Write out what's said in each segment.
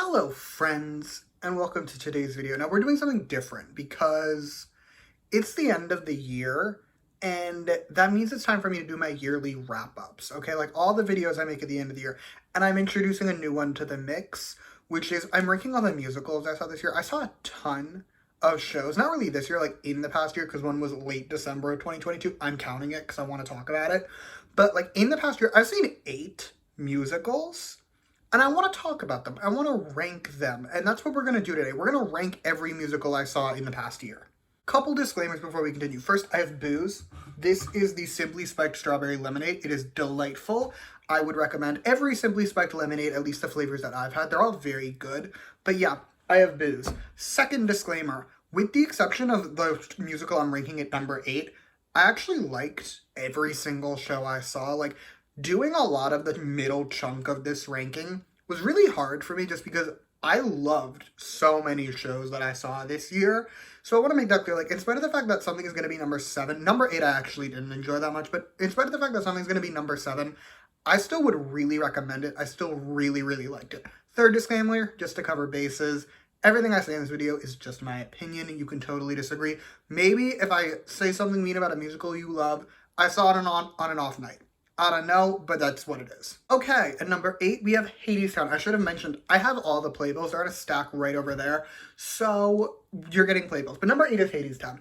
Hello friends, and welcome to today's video. Now we're doing something different because it's the end of the year, and that means it's time for me to do my yearly wrap-ups, okay? Like all the videos I make at the end of the year, and I'm introducing a new one to the mix, which is I'm ranking all the musicals I saw this year. I saw a ton of shows, not really this year, like in the past year, because one was late December of 2022. I'm counting it because I want to talk about it. But like in the past year, I've seen 8 musicals. And I want to talk about them. I want to rank them. And that's what we're going to do today. We're going to rank every musical I saw in the past year. Couple disclaimers before we continue. First, I have booze. This is the Simply Spiked Strawberry Lemonade. It is delightful. I would recommend every Simply Spiked lemonade, at least the flavors that I've had. They're all very good. But yeah, I have booze. Second disclaimer. With the exception of the musical I'm ranking at number 8, I actually liked every single show I saw. Like, doing a lot of the middle chunk of this ranking was really hard for me just because I loved so many shows that I saw this year. So I want to make that clear. Like, in spite of the fact that something is going to be number 7, number 8 I actually didn't enjoy that much, but in spite of the fact that something's going to be number 7, I still would really recommend it. I still really, really liked it. Third disclaimer, just to cover bases, everything I say in this video is just my opinion. You can totally disagree. Maybe if I say something mean about a musical you love, I saw it on an off night. I don't know, but that's what it is. Okay, at number 8, we have Hadestown. I should have mentioned, I have all the playbills. They're in a stack right over there. So you're getting playbills. But number 8 is Hadestown.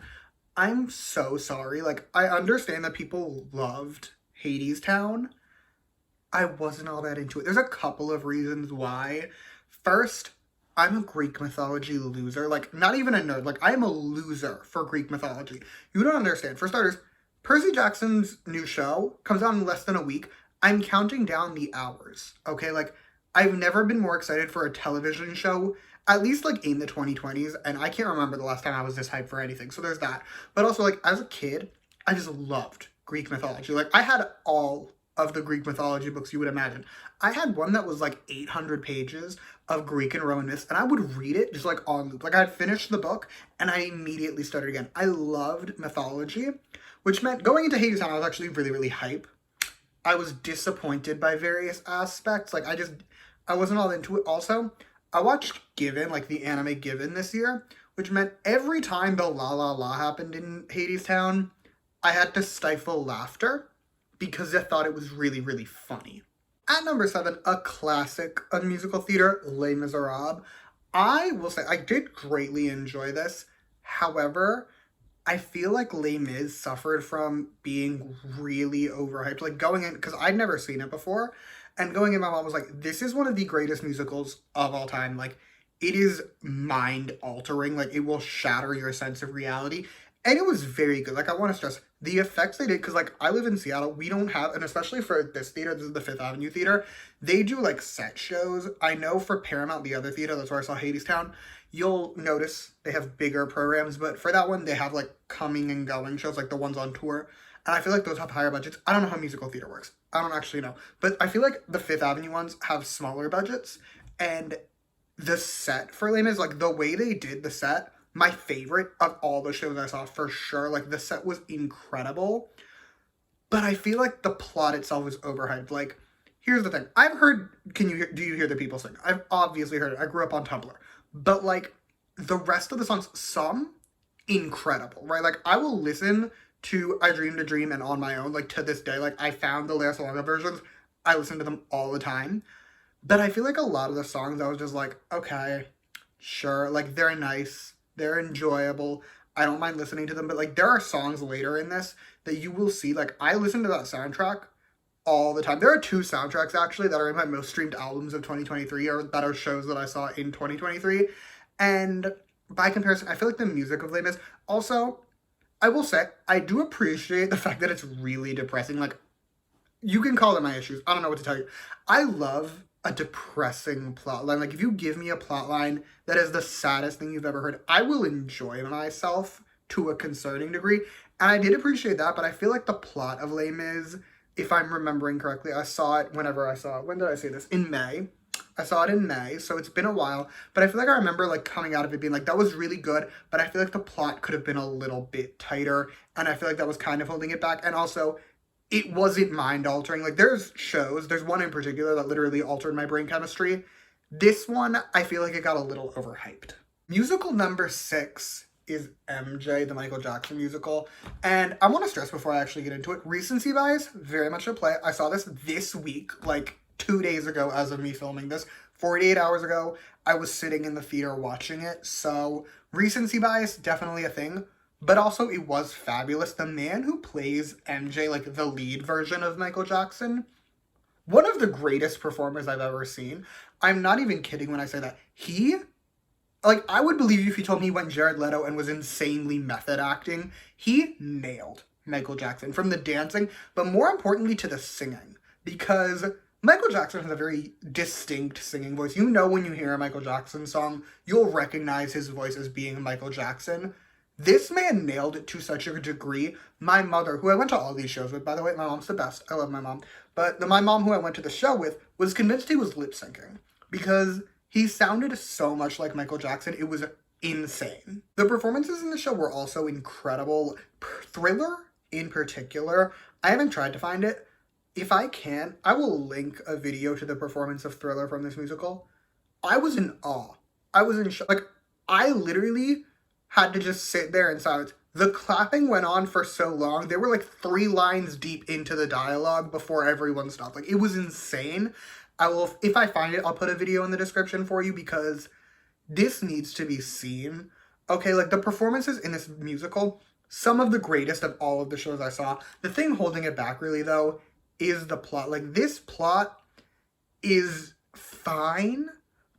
I'm so sorry. Like, I understand that people loved Hadestown. I wasn't all that into it. There's a couple of reasons why. First, I'm a Greek mythology loser. Like, not even a nerd. Like, I am a loser for Greek mythology. You don't understand. For starters, Percy Jackson's new show comes out in less than a week. I'm counting down the hours, okay? Like, I've never been more excited for a television show, at least, like, in the 2020s, and I can't remember the last time I was this hyped for anything, so there's that. But also, like, as a kid, I just loved Greek mythology. Like, I had all of the Greek mythology books you would imagine. I had one that was, like, 800 pages of Greek and Roman myths, and I would read it just, like, on loop. Like, I'd finish the book, and I immediately started again. I loved mythology, which meant going into Hadestown, I was actually really, really hype. I was disappointed by various aspects. Like, I wasn't all into it. Also, I watched Given, like the anime Given this year, which meant every time the La La La happened in Hadestown, I had to stifle laughter because I thought it was really, really funny. At number 7, a classic of musical theater, Les Miserables. I will say, I did greatly enjoy this. However, I feel like Les Mis suffered from being really overhyped. Like, going in, because I'd never seen it before, and going in, my mom was like, this is one of the greatest musicals of all time. Like, it is mind-altering. Like, it will shatter your sense of reality. And it was very good. Like, I want to stress, the effects they did, because, like, I live in Seattle, we don't have, and especially for this theater, this is the Fifth Avenue Theater, they do, like, set shows. I know for Paramount, the other theater, that's where I saw Hadestown, you'll notice they have bigger programs, but for that one, they have, like, coming and going shows, like the ones on tour, and I feel like those have higher budgets. I don't know how musical theater works. I don't actually know, but I feel like the Fifth Avenue ones have smaller budgets, and the set for Les Mis, like, the way they did the set, my favorite of all the shows I saw, for sure. Like, the set was incredible, but I feel like the plot itself was overhyped. Like, here's the thing. I've heard, do you hear the people sing? I've obviously heard it. I grew up on Tumblr. But, like, the rest of the songs, some incredible, right? Like, I will listen to I Dreamed a Dream and On My Own, like, to this day. Like, I found the Lea Salonga versions. I listen to them all the time. But I feel like a lot of the songs, I was just like, okay, sure. Like, they're nice. They're enjoyable. I don't mind listening to them. But, like, there are songs later in this that you will see. Like, I listen to that soundtrack all the time. There are 2 soundtracks, actually, that are in my most streamed albums of 2023, or that are shows that I saw in 2023. And by comparison, I feel like the music of Les Mis. Also, I will say, I do appreciate the fact that it's really depressing. Like, you can call it my issues. I don't know what to tell you. I love a depressing plotline. Like, if you give me a plotline that is the saddest thing you've ever heard, I will enjoy myself to a concerning degree. And I did appreciate that, but I feel like the plot of Les Mis, if I'm remembering correctly, I saw it whenever I saw it. When did I see this? In May. I saw it in May, so it's been a while. But I feel like I remember, like, coming out of it being like, that was really good, but I feel like the plot could have been a little bit tighter, and I feel like that was kind of holding it back. And also, it wasn't mind-altering. Like, there's one in particular that literally altered my brain chemistry, This one, I feel like it got a little overhyped. Musical number 6 is MJ, the Michael Jackson musical. And I want to stress before I actually get into it, recency bias, very much at play. I saw this week, like 2 days ago as of me filming this. 48 hours ago, I was sitting in the theater watching it. So recency bias, definitely a thing. But also, it was fabulous. The man who plays MJ, like the lead version of Michael Jackson, one of the greatest performers I've ever seen. I'm not even kidding when I say that. I would believe you if you told me he went Jared Leto and was insanely method acting. He nailed Michael Jackson from the dancing, but more importantly to the singing. Because Michael Jackson has a very distinct singing voice. You know when you hear a Michael Jackson song, you'll recognize his voice as being Michael Jackson. This man nailed it to such a degree. My mother, who I went to all these shows with, by the way, my mom's the best. I love my mom. But my mom, who I went to the show with, was convinced he was lip syncing because he sounded so much like Michael Jackson. It was insane. The performances in the show were also incredible. Thriller, in particular, I haven't tried to find it. If I can, I will link a video to the performance of Thriller from this musical. I was in awe. I was in shock. Like, I literally had to just sit there in silence. The clapping went on for so long. They were like 3 lines deep into the dialogue before everyone stopped. Like, it was insane. If I find it, I'll put a video in the description for you because this needs to be seen. Okay, like the performances in this musical, some of the greatest of all of the shows I saw. The thing holding it back really though is the plot. Like this plot is fine,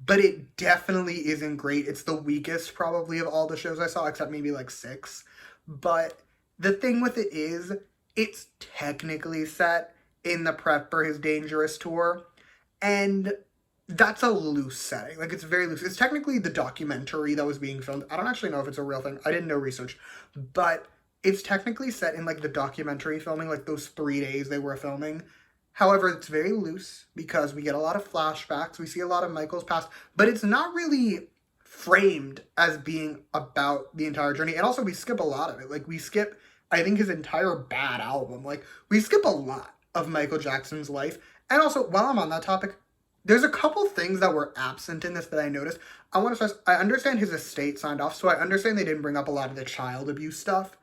but it definitely isn't great. It's the weakest probably of all the shows I saw, except maybe like 6. But the thing with it is, it's technically set in the prep for his Dangerous tour. And that's a loose setting. Like, it's very loose. It's technically the documentary that was being filmed. I don't actually know if it's a real thing. I didn't know research. But it's technically set in, like, the documentary filming, like, those 3 days they were filming. However, it's very loose because we get a lot of flashbacks. We see a lot of Michael's past. But it's not really framed as being about the entire journey. And also, we skip a lot of it. Like, we skip, I think, his entire Bad album. Like, we skip a lot of Michael Jackson's life. And also, while I'm on that topic, there's a couple things that were absent in this that I noticed. I want to stress, I understand his estate signed off, so I understand they didn't bring up a lot of the child abuse stuff.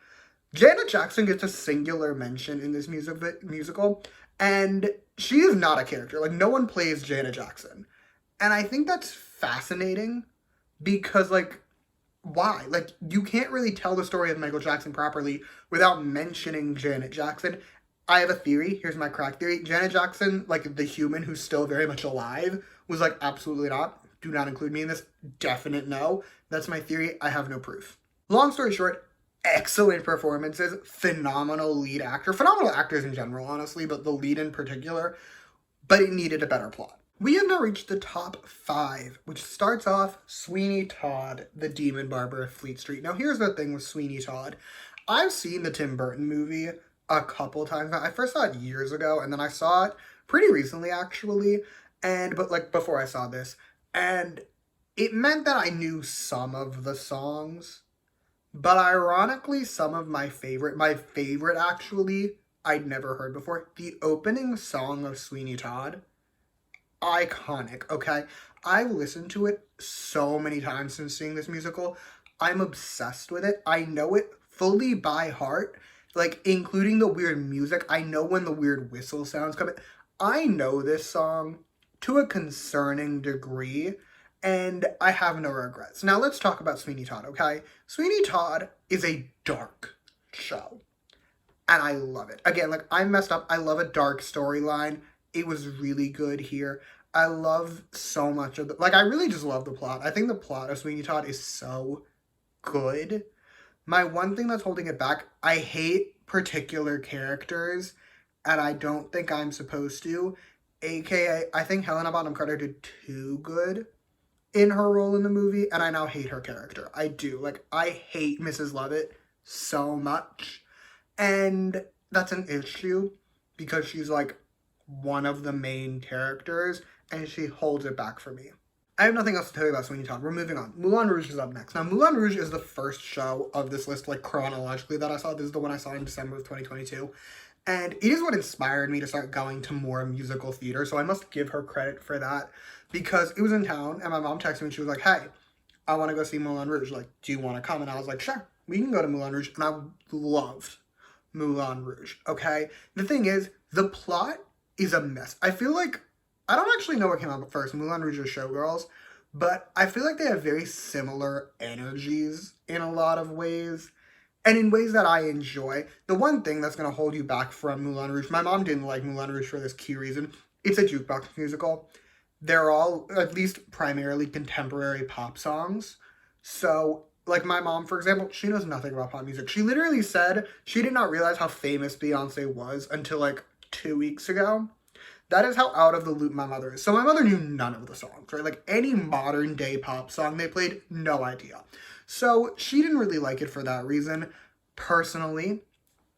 Janet Jackson gets a singular mention in this musical, and she is not a character. Like, no one plays Janet Jackson. And I think that's fascinating because, like, why? Like, you can't really tell the story of Michael Jackson properly without mentioning Janet Jackson. I have a theory. Here's my crack theory. Janet Jackson, like the human who's still very much alive, was like, absolutely not. Do not include me in this. Definite no. That's my theory. I have no proof. Long story short, excellent performances. Phenomenal lead actor. Phenomenal actors in general, honestly, but the lead in particular. But it needed a better plot. We have now reached the top 5, which starts off Sweeney Todd, the Demon Barber of Fleet Street. Now, here's the thing with Sweeney Todd. I've seen the Tim Burton movie a couple times now. I first saw it years ago, and then I saw it pretty recently, actually, but like before I saw this, and it meant that I knew some of the songs, but ironically, some of my favorite actually, I'd never heard before. The opening song of Sweeney Todd, iconic, okay? I've listened to it so many times since seeing this musical. I'm obsessed with it. I know it fully by heart. Like, including the weird music. I know when the weird whistle sounds come in. I know this song to a concerning degree, and I have no regrets. Now, let's talk about Sweeney Todd, okay? Sweeney Todd is a dark show, and I love it. Again, like, I'm messed up. I love a dark storyline. It was really good here. I love so much of I really just love the plot. I think the plot of Sweeney Todd is so good. My one thing that's holding it back, I hate particular characters, and I don't think I'm supposed to. AKA, I think Helena Bonham Carter did too good in her role in the movie, and I now hate her character. I do. Like, I hate Mrs. Lovett so much. And that's an issue, because she's, like, one of the main characters, and she holds it back for me. I have nothing else to tell you about Sweeney Todd. We're moving on. Moulin Rouge is up next. Now, Moulin Rouge is the first show of this list, like, chronologically that I saw. This is the one I saw in December of 2022. And it is what inspired me to start going to more musical theater, so I must give her credit for that, because it was in town, and my mom texted me, and she was like, hey, I want to go see Moulin Rouge, like, do you want to come? And I was like, sure, we can go to Moulin Rouge, and I loved Moulin Rouge, okay? The thing is, the plot is a mess. I feel like, I don't actually know what came out first, Moulin Rouge or Showgirls, but I feel like they have very similar energies in a lot of ways, and in ways that I enjoy. The one thing that's going to hold you back from Moulin Rouge, my mom didn't like Moulin Rouge for this key reason. It's a jukebox musical. They're all, at least primarily, contemporary pop songs. So, like my mom, for example, she knows nothing about pop music. She literally said she did not realize how famous Beyonce was until like 2 weeks ago. That is how out of the loop my mother is. So my mother knew none of the songs, right? Like any modern day pop song they played, no idea. So she didn't really like it for that reason. Personally,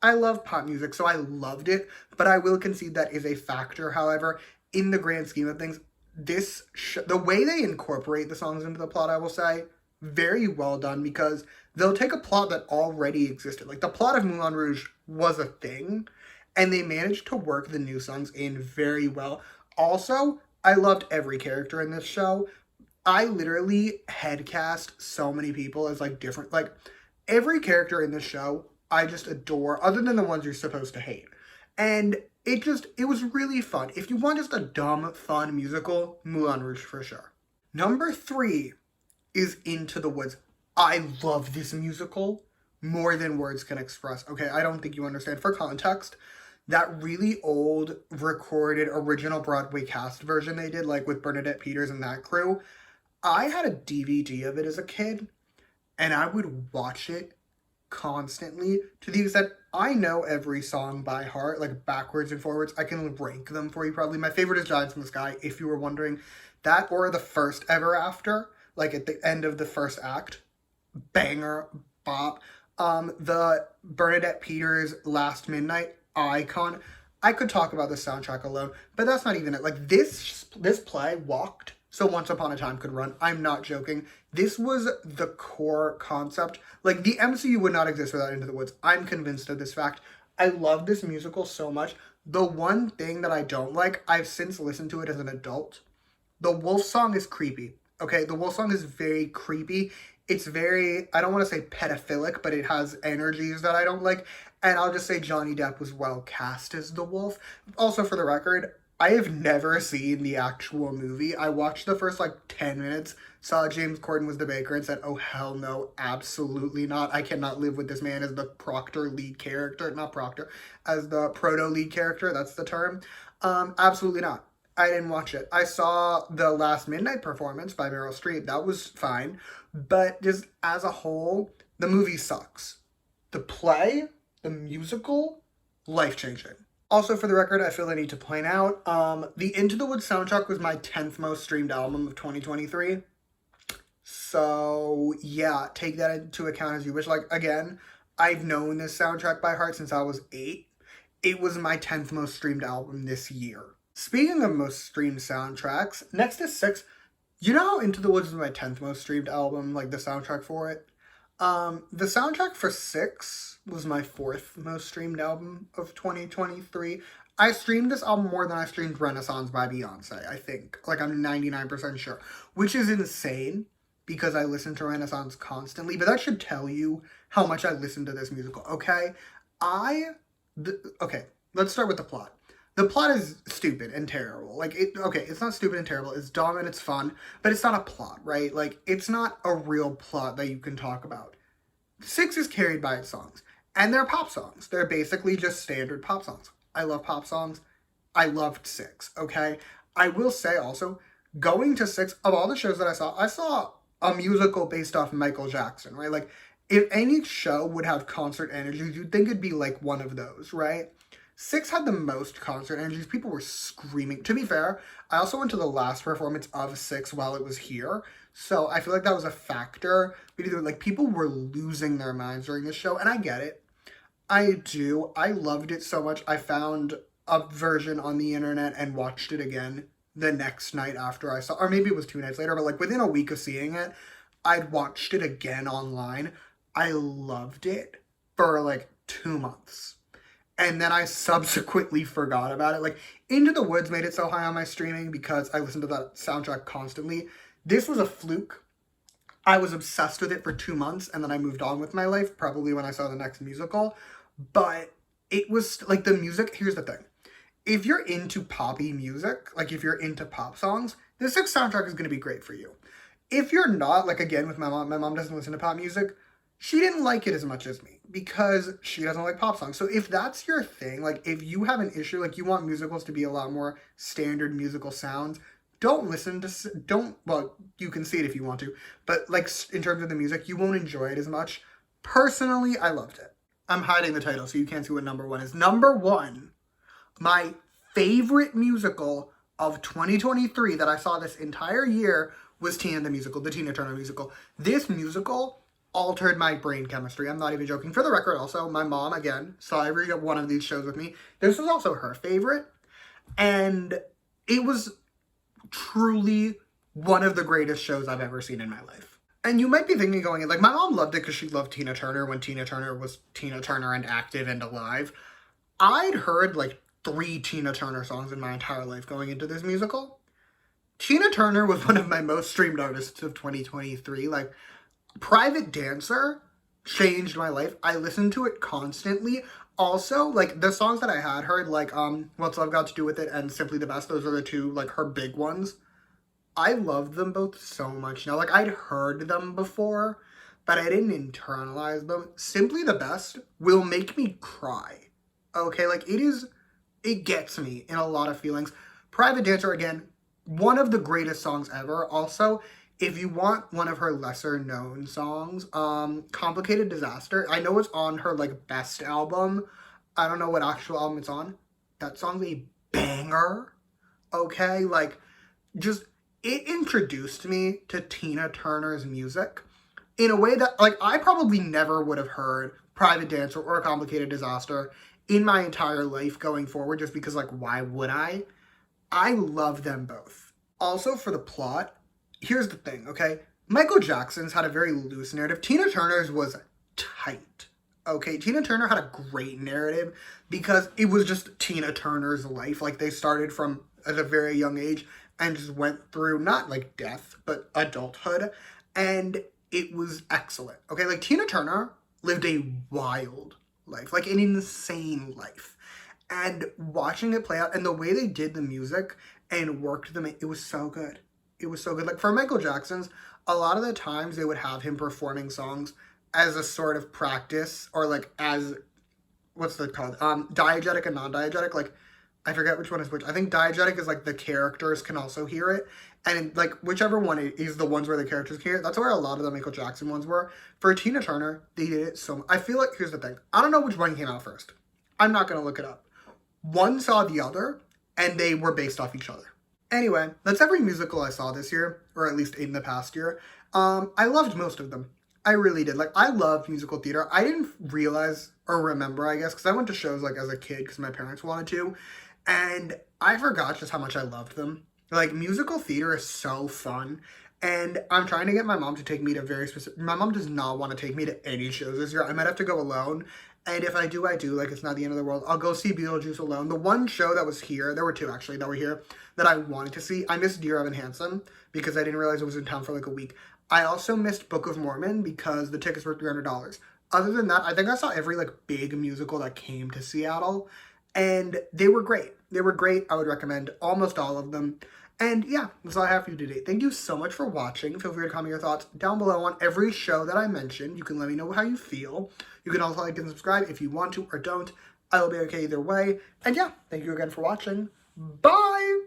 I love pop music, so I loved it, but I will concede that is a factor. However, in the grand scheme of things, the way they incorporate the songs into the plot, I will say, very well done, because they'll take a plot that already existed. Like the plot of Moulin Rouge was a thing, and they managed to work the new songs in very well. Also, I loved every character in this show. I literally headcast so many people as like different, like every character in this show I just adore, other than the ones you're supposed to hate. And it was really fun. If you want just a dumb, fun musical, Moulin Rouge for sure. Number 3 is Into the Woods. I love this musical more than words can express. Okay, I don't think you understand. For context, that really old recorded original Broadway cast version they did, like with Bernadette Peters and that crew, I had a DVD of it as a kid, and I would watch it constantly to the extent I know every song by heart, like backwards and forwards. I can rank them for you probably. My favorite is Giants in the Sky, if you were wondering. That or The First Ever After, like at the end of the first act. Banger, bop. The Bernadette Peters Last Midnight, icon. I could talk about the soundtrack alone, but that's not even it. Like this play walked so Once Upon a Time could run. I'm not joking. This was the core concept. Like the MCU would not exist without Into the Woods. I'm convinced of this fact. I love this musical so much. The one thing that I don't like, I've since listened to it as an adult. The wolf song is creepy. Okay, the wolf song is very creepy. It's very, I don't want to say pedophilic, but it has energies that I don't like. And I'll just say Johnny Depp was well cast as the wolf. Also, for the record, I have never seen the actual movie. I watched the first like 10 minutes, saw James Corden was the baker, and said, oh hell no, absolutely not. I cannot live with this man as the Proctor lead character. Not Proctor, as the proto lead character, that's the term. Absolutely not. I didn't watch it. I saw the Last Midnight performance by Meryl Streep. That was fine. But just as a whole, the movie sucks. The play, the musical, life-changing. Also, for the record, I feel I need to point out, the Into the Woods soundtrack was my 10th most streamed album of 2023. So, yeah, take that into account as you wish. Like, again, I've known this soundtrack by heart since I was 8. It was my 10th most streamed album this year. Speaking of most streamed soundtracks, next is 6. You know how Into the Woods is my 10th most streamed album, like the soundtrack for it? The soundtrack for 6 was my 4th most streamed album of 2023. I streamed this album more than I streamed Renaissance by Beyonce, I think. Like, I'm 99% sure. Which is insane, because I listen to Renaissance constantly, but that should tell you how much I listen to this musical, okay? Okay, let's start with the plot. The plot is stupid and terrible. Like, it's not stupid and terrible. It's dumb and it's fun, but it's not a plot, right? Like, it's not a real plot that you can talk about. 6 is carried by its songs, and they're pop songs. They're basically just standard pop songs. I love pop songs. I loved 6, okay? I will say also, going to 6, of all the shows that I saw a musical based off Michael Jackson, right? Like, if any show would have concert energies, you'd think it'd be like one of those, right? 6 had the most concert energies. People were screaming. To be fair, I also went to the last performance of 6 while it was here, so I feel like that was a factor. Because, like, people were losing their minds during this show, and I get it. I do. I loved it so much. I found a version on the internet and watched it again the next night after I saw, or maybe it was 2 nights later, but like within a week of seeing it, I'd watched it again online. I loved it for like 2 months. and then I subsequently forgot about it. Like, Into the Woods made it so high on my streaming because I listened to that soundtrack constantly. This was a fluke. I was obsessed with it for 2 months, and then I moved on with my life, probably when I saw the next musical. But it was, like, the music, here's the thing. If you're into poppy music, like if you're into pop songs, this soundtrack is going to be great for you. If you're not, like again with my mom doesn't listen to pop music. She didn't like it as much as me because she doesn't like pop songs. So if that's your thing, like if you have an issue, like you want musicals to be a lot more standard musical sounds, well, you can see it if you want to, but like in terms of the music, you won't enjoy it as much. Personally, I loved it. I'm hiding the title so you can't see what number one is. Number one, my favorite musical of 2023 that I saw this entire year was Tina the Musical, the Tina Turner musical. This musical altered my brain chemistry. I'm not even joking. For the record, also, my mom, again, saw every one of these shows with me. This was also her favorite. And it was truly one of the greatest shows I've ever seen in my life. And you might be thinking going in, like, my mom loved it because she loved Tina Turner when Tina Turner was Tina Turner and active and alive. I'd heard, like, 3 Tina Turner songs in my entire life going into this musical. Tina Turner was one of my most streamed artists of 2023. Like, Private Dancer changed my life. I listened to it constantly. Also, like, the songs that I had heard, like, What's Love Got to Do With It and Simply the Best, those are the 2, like, her big ones. I loved them both so much now. Like, I'd heard them before, but I didn't internalize them. Simply the Best will make me cry. Okay, like, it gets me in a lot of feelings. Private Dancer, again, one of the greatest songs ever. Also, if you want one of her lesser known songs, Complicated Disaster, I know it's on her, like, best album. I don't know what actual album it's on. That song's a banger. Okay, like, just, it introduced me to Tina Turner's music in a way that, like, I probably never would have heard Private Dancer or Complicated Disaster in my entire life going forward, just because, like, why would I? I love them both. Also, for the plot, here's the thing, okay? Michael Jackson's had a very loose narrative. Tina Turner's was tight, okay? Tina Turner had a great narrative because it was just Tina Turner's life. Like, they started from at a very young age and just went through, not, like, death, but adulthood, and it was excellent, okay? Like, Tina Turner lived a wild life, like an insane life. And watching it play out and the way they did the music and worked them, it was so good. It was so good. Like, for Michael Jackson's, a lot of the times they would have him performing songs as a sort of practice, or like as, what's that called? Diegetic and non-diegetic. Like, I forget which one is which. I think diegetic is like the characters can also hear it. And like whichever one is the ones where the characters can hear it. That's where a lot of the Michael Jackson ones were. For Tina Turner, they did it so much. I feel like, here's the thing. I don't know which one came out first. I'm not going to look it up. One saw the other, and they were based off each other. Anyway, that's every musical I saw this year, or at least in the past year. I loved most of them. I really did. Like, I loved musical theater. I didn't realize, or remember, I guess, because I went to shows, like, as a kid, because my parents wanted to, and I forgot just how much I loved them. Like, musical theater is so fun, and I'm trying to get my mom to take me to very specific... My mom does not want to take me to any shows this year. I might have to go alone, and if I do, I do. Like, it's not the end of the world. I'll go see Beetlejuice alone. The one show that was here, there were 2, actually, that were here, that I wanted to see. I missed Dear Evan Hansen, because I didn't realize it was in town for, like, a week. I also missed Book of Mormon, because the tickets were $300. Other than that, I think I saw every, like, big musical that came to Seattle, and they were great. They were great. I would recommend almost all of them. And yeah, that's all I have for you today. Thank you so much for watching. Feel free to comment your thoughts down below on every show that I mentioned. You can let me know how you feel. You can also like and subscribe if you want to or don't. I will be okay either way. And yeah, thank you again for watching. Bye!